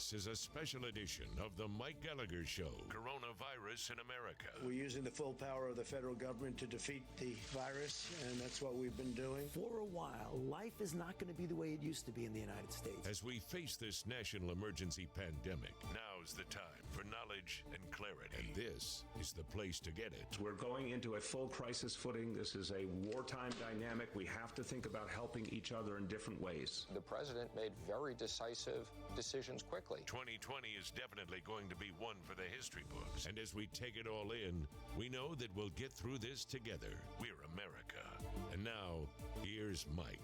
This is a special edition of the Mike Gallagher Show, Coronavirus in America. We're using the full power of the federal government to defeat the virus, and that's what we've been doing. For a while, life is not going to be the way it used to be in the United States. As we face this national emergency pandemic, now's the time for knowledge and clarity. And this is the place to get it. We're going into a full crisis footing. This is a wartime dynamic. We have to think about helping each other in different ways. The president made very decisive decisions quickly. 2020 is definitely going to be one for the history books. And as we take it all in, we know that we'll get through this together. We're America. And now, here's Mike.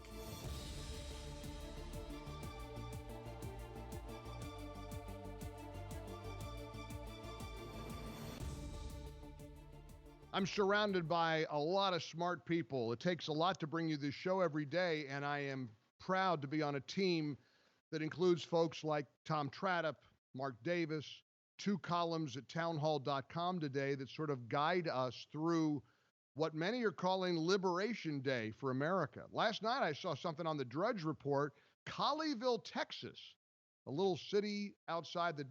I'm surrounded by a lot of smart people. It takes a lot to bring you this show every day, and I am proud to be on a team that includes folks like Tom Tradup, Mark Davis, two columns at townhall.com today that sort of guide us through what many are calling Liberation Day for America. Last night I saw something on the Drudge Report, Colleyville, Texas, a little city outside the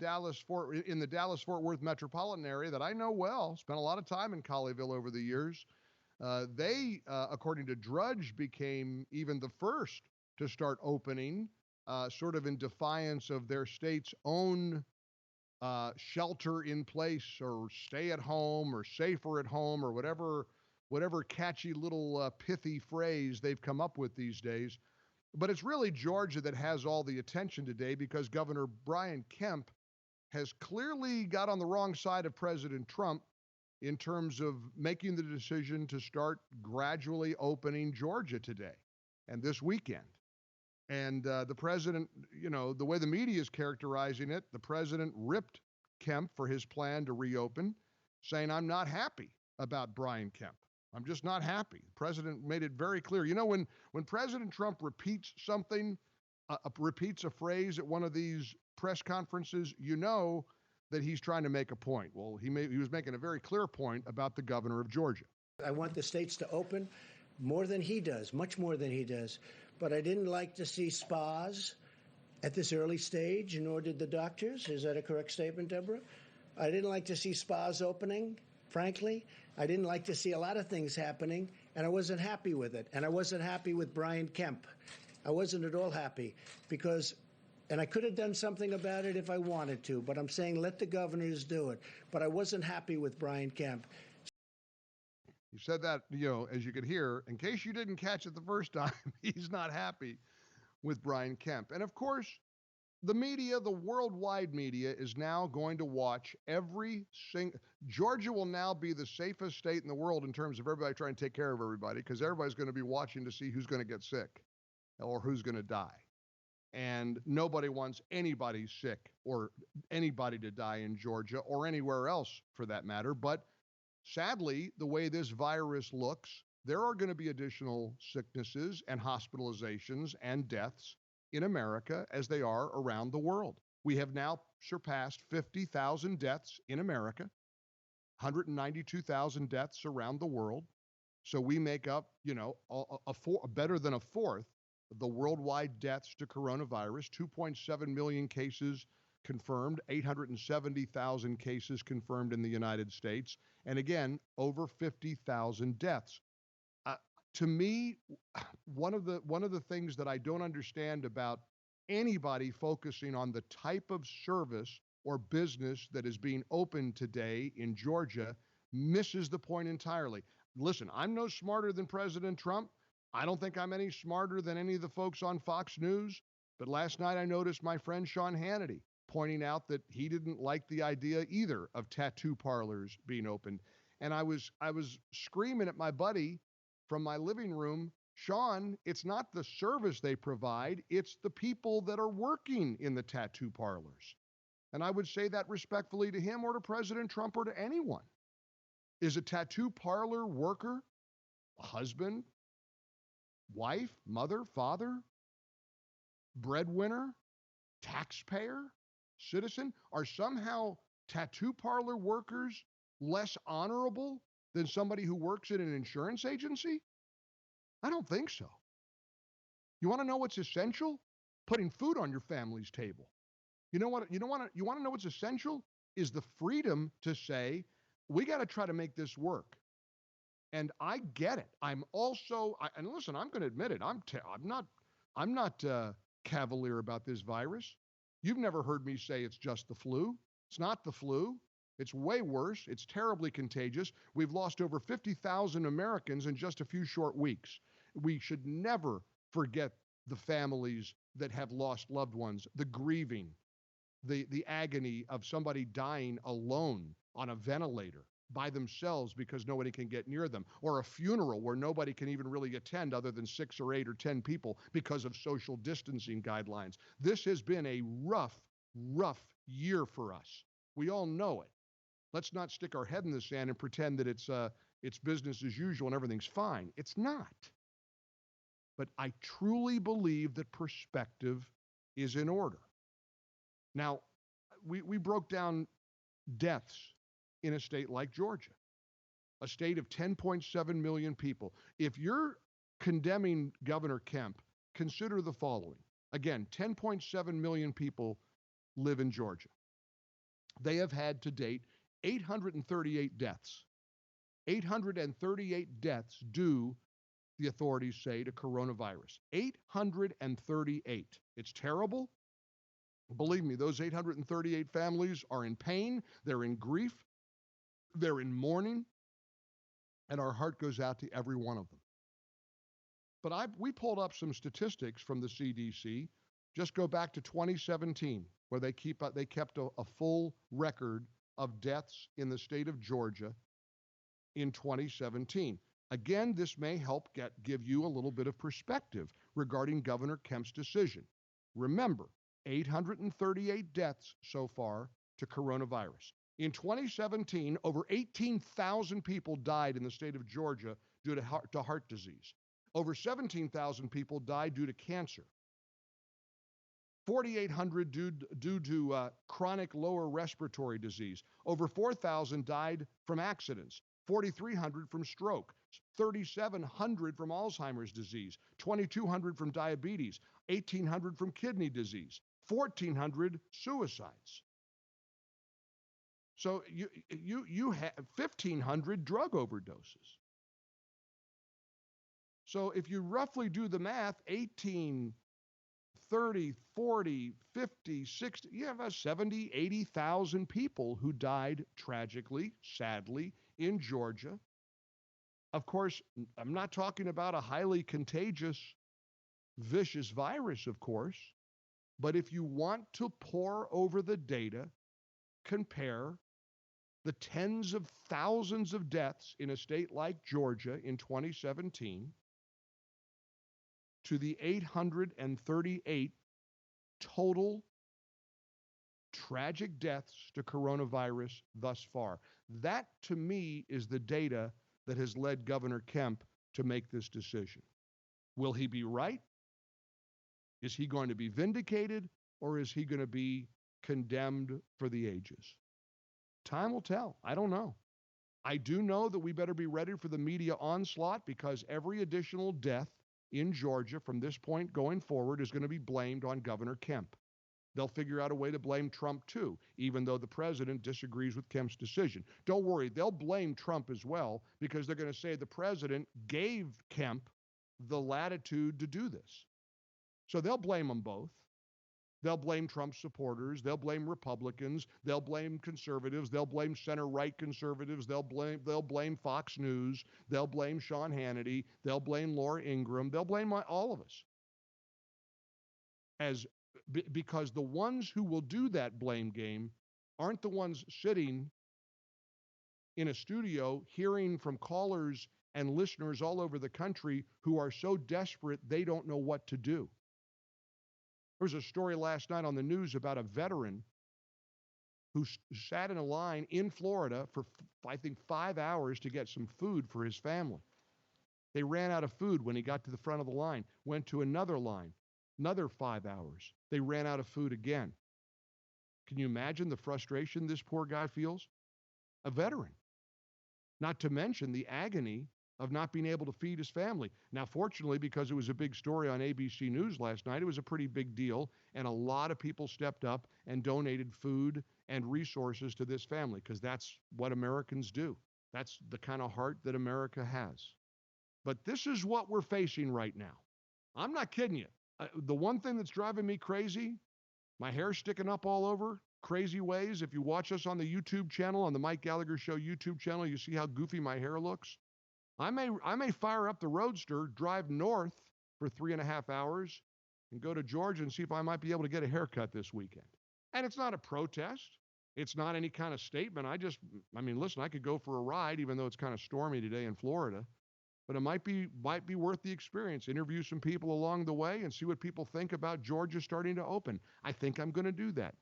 in the Dallas-Fort Worth metropolitan area that I know well, spent a lot of time in Colleyville over the years. They, according to Drudge, became even the first to start opening, sort of in defiance of their state's own shelter in place or stay at home or safer at home or whatever catchy little pithy phrase they've come up with these days. But it's really Georgia that has all the attention today because Governor Brian Kemp has clearly got on the wrong side of President Trump in terms of making the decision to start gradually opening Georgia today and this weekend. And the president, you know, the way the media is characterizing it, the president ripped Kemp for his plan to reopen, saying, I'm not happy about Brian Kemp. I'm just not happy. The president made it very clear. You know, when President Trump repeats something, repeats a phrase at one of these press conferences, you know that he's trying to make a point. Well, he was making a very clear point about the governor of Georgia. I want the states to open more than he does, much more than he does. But I didn't like to see spas at this early stage, nor did the doctors. Is that a correct statement, Deborah? I didn't like to see spas opening, frankly. I didn't like to see a lot of things happening, and I wasn't happy with it. And I wasn't happy with Brian Kemp. I wasn't at all happy because, and I could have done something about it if I wanted to, but I'm saying let the governors do it. But I wasn't happy with Brian Kemp. You said that, you know, as you could hear, in case you didn't catch it the first time, he's not happy with Brian Kemp. And of course, the media, the worldwide media, is now going to watch every single. Georgia will now be the safest state in the world in terms of everybody trying to take care of everybody, because everybody's going to be watching to see who's going to get sick or who's going to die. And nobody wants anybody sick or anybody to die in Georgia or anywhere else for that matter. But sadly, the way this virus looks, there are going to be additional sicknesses and hospitalizations and deaths in America as they are around the world. We have now surpassed 50,000 deaths in America, 192,000 deaths around the world. So we make up, you know, better than a fourth of the worldwide deaths to coronavirus, 2.7 million cases confirmed, 870,000 cases confirmed in the United States, and again, over 50,000 deaths. To me, one of the things that I don't understand about anybody focusing on the type of service or business that is being opened today in Georgia misses the point entirely. Listen, I'm no smarter than President Trump. I don't think I'm any smarter than any of the folks on Fox News. But last night I noticed my friend Sean Hannity pointing out that he didn't like the idea either of tattoo parlors being opened. And I was screaming at my buddy from my living room, Sean, it's not the service they provide, it's the people that are working in the tattoo parlors. And I would say that respectfully to him or to President Trump or to anyone. Is a tattoo parlor worker a husband, wife, mother, father, breadwinner, taxpayer, citizen? Are somehow tattoo parlor workers less honorable than somebody who works at an insurance agency? I don't think so. You want to know what's essential? Putting food on your family's table. You want to know what's essential is the freedom to say, we got to try to make this work. And I get it. I'm also, and listen, I'm going to admit it. I'm not cavalier about this virus. You've never heard me say it's just the flu. It's not the flu. It's way worse. It's terribly contagious. We've lost over 50,000 Americans in just a few short weeks. We should never forget the families that have lost loved ones, the grieving, the agony of somebody dying alone on a ventilator by themselves because nobody can get near them, or a funeral where nobody can even really attend other than 6 or 8 or 10 people because of social distancing guidelines. This has been a rough year for us. We all know it. Let's not stick our head in the sand and pretend that it's business as usual and everything's fine. It's not. But I truly believe that perspective is in order. Now, we broke down deaths in a state like Georgia, a state of 10.7 million people. If you're condemning Governor Kemp, consider the following. Again, 10.7 million people live in Georgia. They have had to date 838 deaths. 838 deaths due, the authorities say, to coronavirus. 838. It's terrible. Believe me, those 838 families are in pain. They're in grief. They're in mourning. And our heart goes out to every one of them. But we pulled up some statistics from the CDC. Just go back to 2017, where they kept a full record of deaths in the state of Georgia in 2017. Again, this may help give you a little bit of perspective regarding Governor Kemp's decision. Remember, 838 deaths so far to coronavirus. In 2017, over 18,000 people died in the state of Georgia due to heart disease. Over 17,000 people died due to cancer. 4,800 due to chronic lower respiratory disease. Over 4,000 died from accidents. 4,300 from stroke. 3,700 from Alzheimer's disease. 2,200 from diabetes. 1,800 from kidney disease. 1,400 suicides. So you have 1,500 drug overdoses. So if you roughly do the math, 18, 30, 40, 50, 60, you have 70, 80,000 people who died tragically, sadly, in Georgia. Of course, I'm not talking about a highly contagious, vicious virus, of course, but if you want to pore over the data, compare the tens of thousands of deaths in a state like Georgia in 2017 to the 838 total tragic deaths to coronavirus thus far. That, to me, is the data that has led Governor Kemp to make this decision. Will he be right? Is he going to be vindicated, or is he going to be condemned for the ages? Time will tell. I don't know. I do know that we better be ready for the media onslaught, because every additional death in Georgia from this point going forward is going to be blamed on Governor Kemp. They'll figure out a way to blame Trump too, even though the president disagrees with Kemp's decision. Don't worry, they'll blame Trump as well, because they're going to say the president gave Kemp the latitude to do this. So they'll blame them both. They'll blame Trump supporters. They'll blame Republicans. They'll blame conservatives. They'll blame center-right conservatives. They'll blame Fox News. They'll blame Sean Hannity. They'll blame Laura Ingraham. They'll blame all of us. Because the ones who will do that blame game aren't the ones sitting in a studio hearing from callers and listeners all over the country who are so desperate they don't know what to do. There was a story last night on the news about a veteran who sat in a line in Florida for, I think, 5 hours to get some food for his family. They ran out of food when he got to the front of the line, went to another line, another 5 hours. They ran out of food again. Can you imagine the frustration this poor guy feels? A veteran. Not to mention the agony of not being able to feed his family. Now, fortunately, because it was a big story on ABC News last night, it was a pretty big deal, and a lot of people stepped up and donated food and resources to this family, because that's what Americans do. That's the kind of heart that America has. But this is what we're facing right now. I'm not kidding you. The one thing that's driving me crazy, my hair's sticking up all over, crazy ways. If you watch us on the YouTube channel, on the Mike Gallagher Show YouTube channel, you see how goofy my hair looks. I may fire up the Roadster, drive north for 3.5 hours, and go to Georgia and see if I might be able to get a haircut this weekend. And it's not a protest. It's not any kind of statement. Listen, I could go for a ride, even though it's kind of stormy today in Florida. But it might be worth the experience. Interview some people along the way and see what people think about Georgia starting to open. I think I'm going to do that.